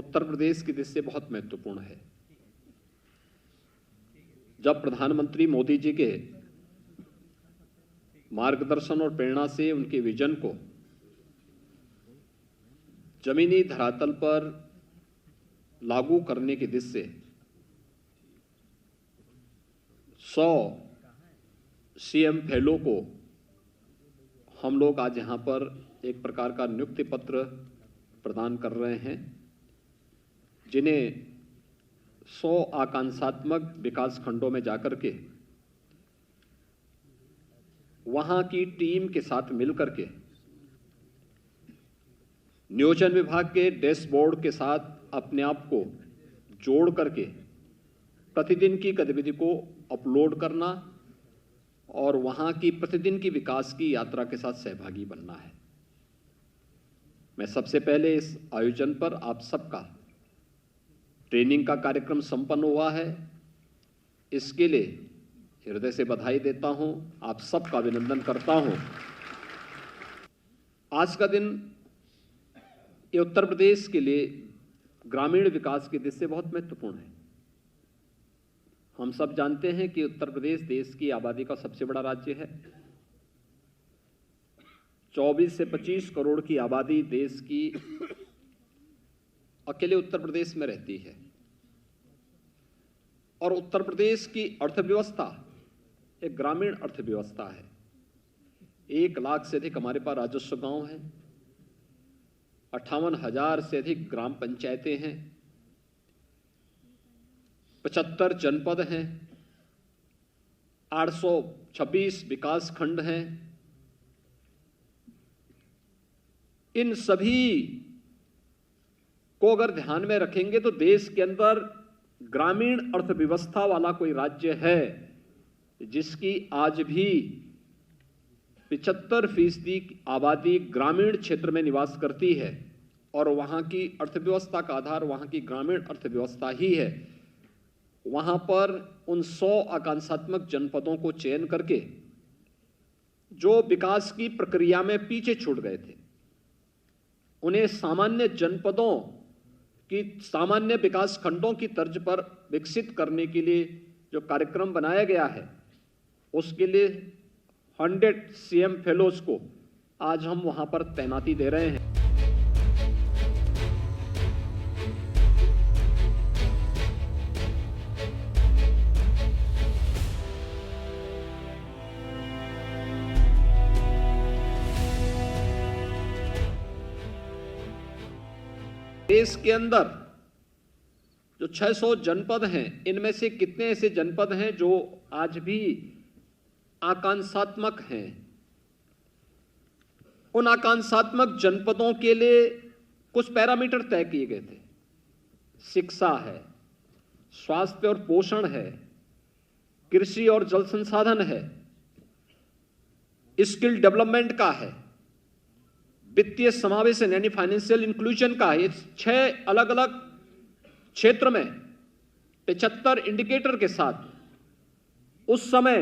उत्तर प्रदेश की दृष्टि से बहुत महत्वपूर्ण है। जब प्रधानमंत्री मोदी जी के मार्गदर्शन और प्रेरणा से उनके विजन को जमीनी धरातल पर लागू करने की दिशा से 100 सीएम फेलो को हम लोग आज यहाँ पर एक प्रकार का नियुक्ति पत्र प्रदान कर रहे हैं, जिन्हें 100 आकांक्षात्मक विकास खंडों में जाकर के वहां की टीम के साथ मिलकर के नियोजन विभाग के डैशबोर्ड के साथ अपने आप को जोड़ करके प्रतिदिन की गतिविधि को अपलोड करना और वहां की प्रतिदिन की विकास की यात्रा के साथ सहभागी बनना है। मैं सबसे पहले इस आयोजन पर आप सबका ट्रेनिंग का कार्यक्रम संपन्न हुआ है, इसके लिए हृदय से बधाई देता हूं, आप सबका अभिनंदन करता हूं। आज का दिन ये उत्तर प्रदेश के लिए ग्रामीण विकास की दृष्टि से बहुत महत्वपूर्ण है। हम सब जानते हैं कि उत्तर प्रदेश देश की आबादी का सबसे बड़ा राज्य है। 24 से 25 करोड़ की आबादी देश की अकेले उत्तर प्रदेश में रहती है और उत्तर प्रदेश की अर्थव्यवस्था एक ग्रामीण अर्थव्यवस्था है। 1 लाख से अधिक हमारे पास राजस्व गांव हैं, 58,000 से अधिक ग्राम पंचायतें हैं, 75 जनपद हैं, 826 विकास खंड हैं। इन सभी को अगर ध्यान में रखेंगे तो देश के अंदर ग्रामीण अर्थव्यवस्था वाला कोई राज्य है जिसकी आज भी 75% आबादी ग्रामीण क्षेत्र में निवास करती है और वहां की अर्थव्यवस्था का आधार वहां की ग्रामीण अर्थव्यवस्था ही है। वहां पर उन 100 आकांक्षात्मक जनपदों को चयन करके जो विकास की प्रक्रिया में पीछे छूट गए थे, उन्हें सामान्य जनपदों की सामान्य विकास खंडों की तर्ज पर विकसित करने के लिए जो कार्यक्रम बनाया गया है, उसके लिए 100 सीएम फेलोज को आज हम वहां पर तैनाती दे रहे हैं। देश के अंदर जो 600 जनपद हैं, इनमें से कितने ऐसे जनपद हैं जो आज भी आकांक्षात्मक हैं? उन आकांक्षात्मक जनपदों के लिए कुछ पैरामीटर तय किए गए थे। शिक्षा है, स्वास्थ्य और पोषण है, कृषि और जल संसाधन है, स्किल डेवलपमेंट का है, वित्तीय समावेश यानी फाइनेंशियल इंक्लूजन का है। 6 अलग अलग क्षेत्र में 75 इंडिकेटर के साथ उस समय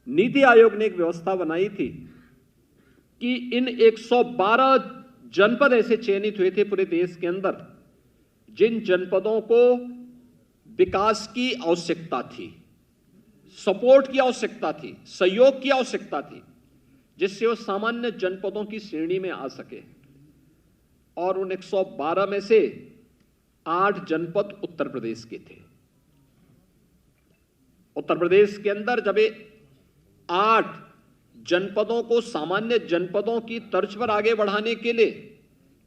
नीति आयोग ने एक व्यवस्था बनाई थी कि इन 112 जनपद ऐसे चयनित हुए थे पूरे देश के अंदर जिन जनपदों को विकास की आवश्यकता थी, सपोर्ट की आवश्यकता थी, सहयोग की आवश्यकता थी, जिससे वो सामान्य जनपदों की श्रेणी में आ सके। और उन 112 में से 8 जनपद उत्तर प्रदेश के थे। उत्तर प्रदेश के अंदर जब 8 जनपदों को सामान्य जनपदों की तर्ज पर आगे बढ़ाने के लिए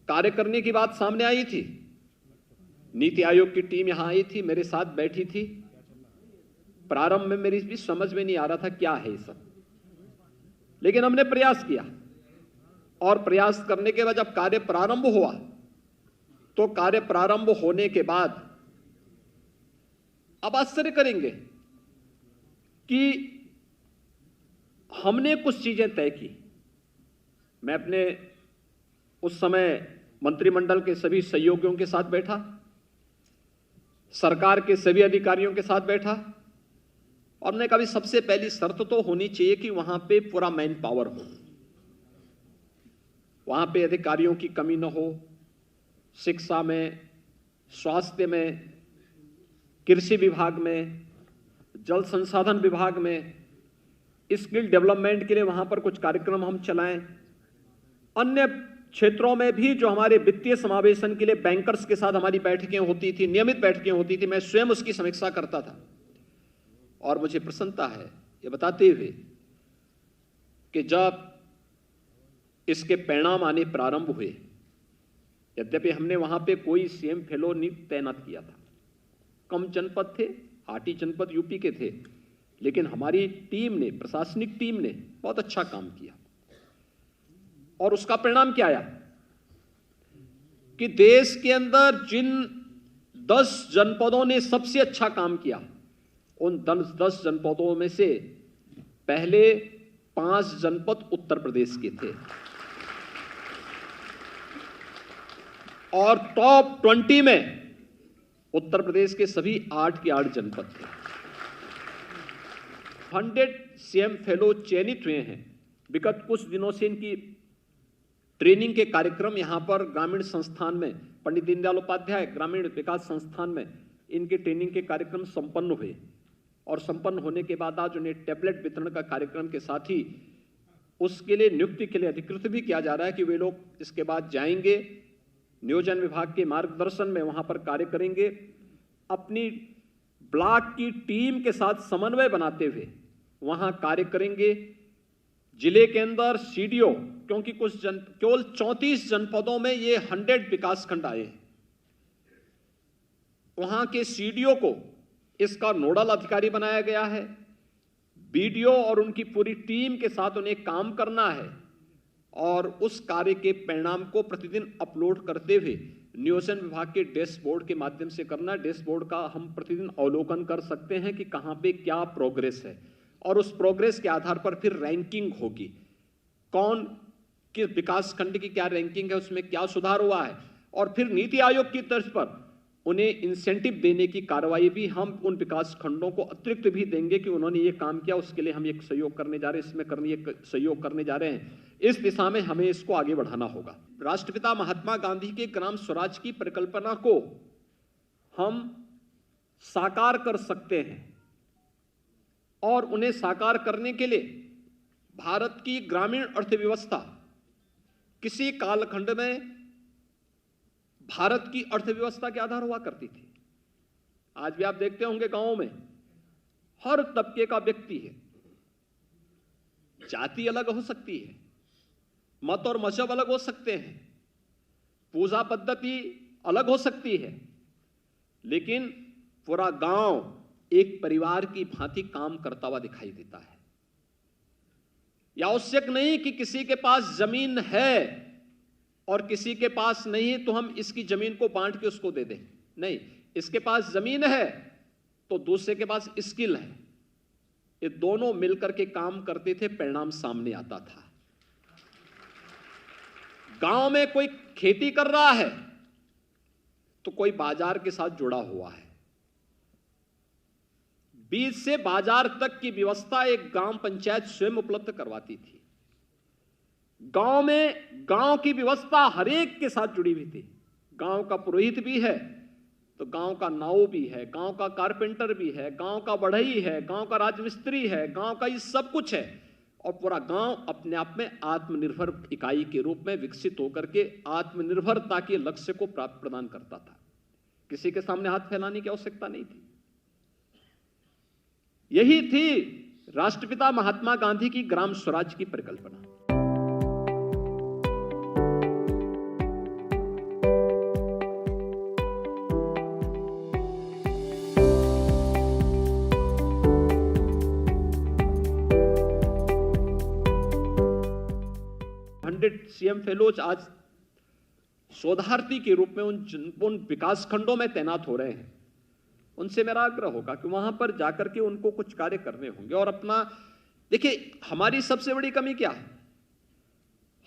कार्य करने की बात सामने आई थी, नीति आयोग की टीम यहां आई थी, मेरे साथ बैठी थी। प्रारंभ में मेरी भी समझ में नहीं आ रहा था क्या है ये सब, लेकिन हमने प्रयास किया और प्रयास करने के बाद जब कार्य प्रारंभ हुआ तो कार्य प्रारंभ होने के बाद अब आश्चर्य करेंगे कि हमने कुछ चीजें तय की। मैं अपने उस समय मंत्रिमंडल के सभी सहयोगियों के साथ बैठा, सरकार के सभी अधिकारियों के साथ बैठा और हमने कहा सबसे पहली शर्त तो होनी चाहिए कि वहां पे पूरा मैन पावर हो, वहां पे अधिकारियों की कमी न हो, शिक्षा में, स्वास्थ्य में, कृषि विभाग में, जल संसाधन विभाग में, स्किल डेवलपमेंट के लिए वहां पर कुछ कार्यक्रम हम चलाएं। अन्य क्षेत्रों में भी जो हमारे वित्तीय समावेशन के लिए बैंकर्स के साथ हमारी बैठकें होती थी, नियमित बैठकें होती थी, मैं स्वयं उसकी समीक्षा करता था। और मुझे प्रसन्नता है ये बताते हुए कि जब इसके परिणाम आने प्रारंभ हुए, यद्यपि हमने वहां पे कोई सीएम फेलो नहीं तैनात किया था, कम जनपद थे, 8 ही जनपद यूपी के थे, लेकिन हमारी टीम ने, प्रशासनिक टीम ने बहुत अच्छा काम किया। और उसका परिणाम क्या आया कि देश के अंदर जिन 10 जनपदों ने सबसे अच्छा काम किया, उन 10 जनपदों में से पहले 5 जनपद उत्तर प्रदेश के थे और टॉप 20 में उत्तर प्रदेश के सभी 8 के 8 जनपद थे। 100 सीएम फेलो चयनित हुए हैं। विगत कुछ दिनों से इनकी ट्रेनिंग के कार्यक्रम यहां पर ग्रामीण संस्थान में, पंडित दीनदयाल उपाध्याय ग्रामीण विकास संस्थान में इनके ट्रेनिंग के कार्यक्रम संपन्न हुए और संपन्न होने के बाद आज उन्हें टैबलेट वितरण का कार्यक्रम के साथ ही उसके लिए नियुक्ति के लिए अधिकृत भी किया जा रहा है कि वे लोग इसके बाद जाएंगे, नियोजन विभाग के मार्गदर्शन में वहां पर कार्य करेंगे, अपनी ब्लॉक की टीम के साथ समन्वय बनाते हुए वहां कार्य करेंगे। जिले के अंदर सीडीओ, क्योंकि केवल 34 जनपदों में ये 100 विकासखंड आए हैं, वहां के सीडीओ को इसका नोडल अधिकारी बनाया गया है। बीडीओ और उनकी पूरी टीम के साथ उन्हें काम करना है और उस कार्य के परिणाम को प्रतिदिन अपलोड करते हुए नियोजन विभाग के डैशबोर्ड के माध्यम से करना। डैशबोर्ड का हम प्रतिदिन अवलोकन कर सकते हैं कि कहां पे क्या प्रोग्रेस है और उस प्रोग्रेस के आधार पर फिर रैंकिंग होगी, कौन किस विकास खंड की क्या रैंकिंग है, उसमें क्या सुधार हुआ है, और फिर नीति आयोग की तर्ज पर उन्हें इंसेंटिव देने की कार्रवाई भी हम उन विकास खंडों को अतिरिक्त भी देंगे कि उन्होंने ये काम किया, उसके लिए हम एक सहयोग करने जा रहे हैं, इसमें करने एक सहयोग करने जा रहे हैं। इस दिशा में हमें इसको आगे बढ़ाना होगा। राष्ट्रपिता महात्मा गांधी के ग्राम स्वराज की परिकल्पना को हम साकार कर सकते हैं और उन्हें साकार करने के लिए भारत की ग्रामीण अर्थव्यवस्था किसी कालखंड में भारत की अर्थव्यवस्था के आधार हुआ करती थी। आज भी आप देखते होंगे गांवों में हर तबके का व्यक्ति है, जाति अलग हो सकती है, मत और मजहब अलग हो सकते हैं, पूजा पद्धति अलग हो सकती है, लेकिन पूरा गांव एक परिवार की भांति काम करता हुआ दिखाई देता है। यह आवश्यक नहीं कि किसी के पास जमीन है और किसी के पास नहीं है तो हम इसकी जमीन को बांट के उसको दे दें, नहीं, इसके पास जमीन है तो दूसरे के पास स्किल है, ये दोनों मिलकर के काम करते थे, परिणाम सामने आता था। गांव में कोई खेती कर रहा है तो कोई बाजार के साथ जुड़ा हुआ है, बीज से बाजार तक की व्यवस्था एक ग्राम पंचायत स्वयं उपलब्ध करवाती थी। गांव में गांव की व्यवस्था हर एक के साथ जुड़ी हुई थी। गांव का पुरोहित भी है तो गांव का नाऊ भी है, गांव का कारपेंटर भी है, गांव का बढ़ई है, गांव का राजमिस्त्री है, गांव का ये सब कुछ है और पूरा गांव अपने आप में आत्मनिर्भर इकाई के रूप में विकसित होकर के आत्मनिर्भरता के लक्ष्य को प्राप्त प्रदान करता था। किसी के सामने हाथ फैलाने की आवश्यकता नहीं थी। यही थी राष्ट्रपिता महात्मा गांधी की ग्राम स्वराज की परिकल्पना। सीएम फेलोज आज शोधार्थी के रूप में उन विकास खंडों में तैनात हो रहे हैं। उनसे मेरा आग्रह होगा कि वहां पर जाकर के उनको कुछ कार्य करने होंगे और अपना, देखिए हमारी सबसे बड़ी कमी क्या है,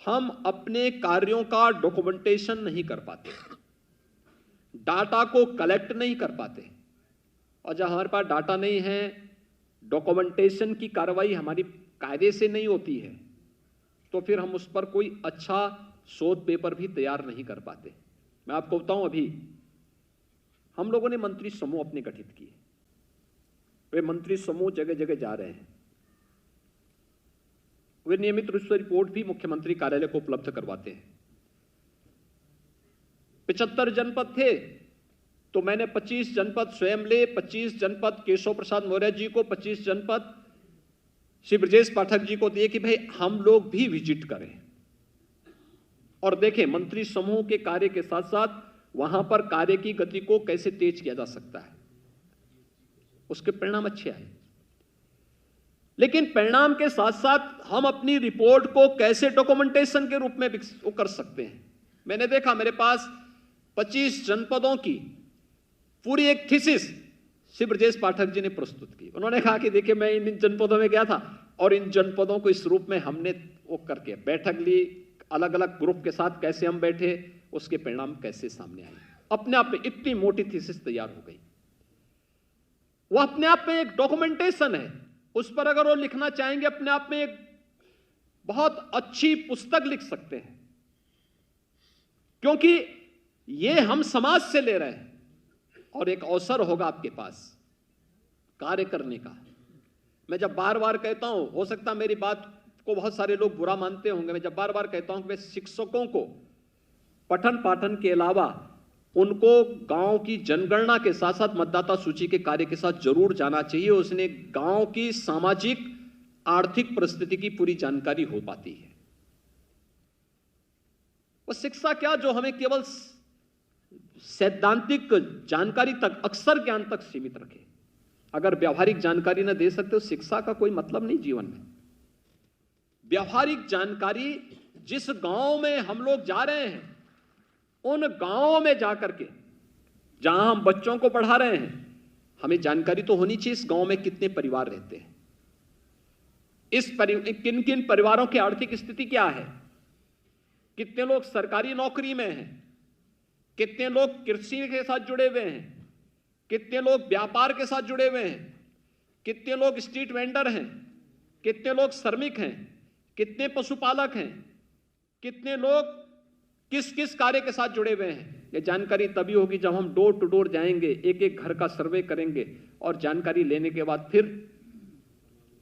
हम अपने कार्यों का डॉक्यूमेंटेशन नहीं कर पाते, डाटा को कलेक्ट नहीं कर पाते, और जब हमारे पास डाटा नहीं है, डॉक्यूमेंटेशन की कार्रवाई हमारी कायदे से नहीं होती है, तो फिर हम उस पर कोई अच्छा शोध पेपर भी तैयार नहीं कर पाते। मैं आपको बताऊं, अभी हम लोगों ने मंत्री समूह अपने गठित किए। वे मंत्री समूह जगह जगह जा रहे हैं। वे नियमित रूप से रिपोर्ट भी मुख्यमंत्री कार्यालय को उपलब्ध करवाते हैं। 75 जनपद थे तो मैंने 25 जनपद स्वयं ले, 25 जनपद केशव प्रसाद मौर्य जी को, 25 जनपद श्री ब्रजेश पाठक जी को दिए कि भाई हम लोग भी विजिट करें और देखें मंत्री समूह के कार्य के साथ साथ वहां पर कार्य की गति को कैसे तेज किया जा सकता है। उसके परिणाम अच्छे आए, लेकिन परिणाम के साथ साथ हम अपनी रिपोर्ट को कैसे डॉक्यूमेंटेशन के रूप में वो कर सकते हैं। मैंने देखा मेरे पास 25 जनपदों की पूरी एक थीसिस श्री ब्रजेश पाठक जी ने प्रस्तुत की। उन्होंने कहा कि देखिए मैं इन जनपदों में गया था और इन जनपदों को इस रूप में हमने वो करके बैठक ली, अलग अलग ग्रुप के साथ कैसे हम बैठे, उसके परिणाम कैसे सामने आए। अपने आप में इतनी मोटी थीसिस तैयार हो गई। वो अपने आप में एक डॉक्यूमेंटेशन है, उस पर अगर वो लिखना चाहेंगे अपने आप में एक बहुत अच्छी पुस्तक लिख सकते हैं, क्योंकि ये हम समाज से ले रहे हैं और एक अवसर होगा आपके पास कार्य करने का। मैं जब बार बार कहता हूं, हो सकता है मेरी बात को बहुत सारे लोग बुरा मानते होंगे, मैं जब बार बार कहता हूं कि शिक्षकों को पठन पाठन के अलावा उनको गांव की जनगणना के साथ साथ मतदाता सूची के कार्य के साथ जरूर जाना चाहिए। उसने गांव की सामाजिक आर्थिक परिस्थिति की पूरी जानकारी हो पाती है। वो शिक्षा क्या जो हमें केवल सैद्धांतिक जानकारी तक, अक्षर ज्ञान तक सीमित रखे। अगर व्यवहारिक जानकारी न दे सकते तो शिक्षा का कोई मतलब नहीं जीवन में। व्यवहारिक जानकारी जिस गांव में हम लोग जा रहे हैं, उन गांवों में जाकर के जहां हम बच्चों को पढ़ा रहे हैं, हमें जानकारी तो होनी चाहिए इस गांव में कितने परिवार रहते हैं, किन किन परिवारों की आर्थिक स्थिति क्या है, कितने लोग सरकारी नौकरी में हैं, कितने लोग कृषि के साथ जुड़े हुए हैं, कितने लोग व्यापार के साथ जुड़े हुए हैं, कितने लोग स्ट्रीट वेंडर हैं, कितने लोग श्रमिक हैं, कितने पशुपालक हैं, कितने लोग किस किस कार्य के साथ जुड़े हुए हैं। ये जानकारी तभी होगी जब हम डोर टू डोर जाएंगे, एक एक घर का सर्वे करेंगे और जानकारी लेने के बाद फिर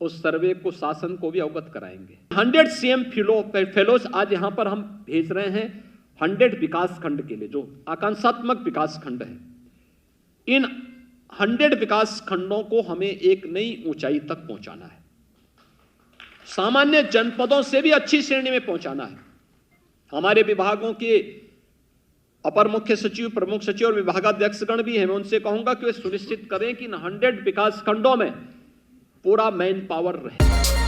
उस सर्वे को शासन को भी अवगत कराएंगे। 100 सीएम फेलोज आज यहां पर हम भेज रहे हैं 100 विकास खंड के लिए, जो आकांक्षात्मक विकास खंड है। इन 100 विकास खंडों को हमें एक नई ऊंचाई तक पहुंचाना है, सामान्य जनपदों से भी अच्छी श्रेणी में पहुंचाना है। हमारे विभागों के अपर मुख्य सचिव, प्रमुख सचिव और विभागाध्यक्षगण भी हैं। मैं उनसे कहूंगा कि वे सुनिश्चित करें कि इन 100 विकास खंडों में पूरा मैन पावर रहे।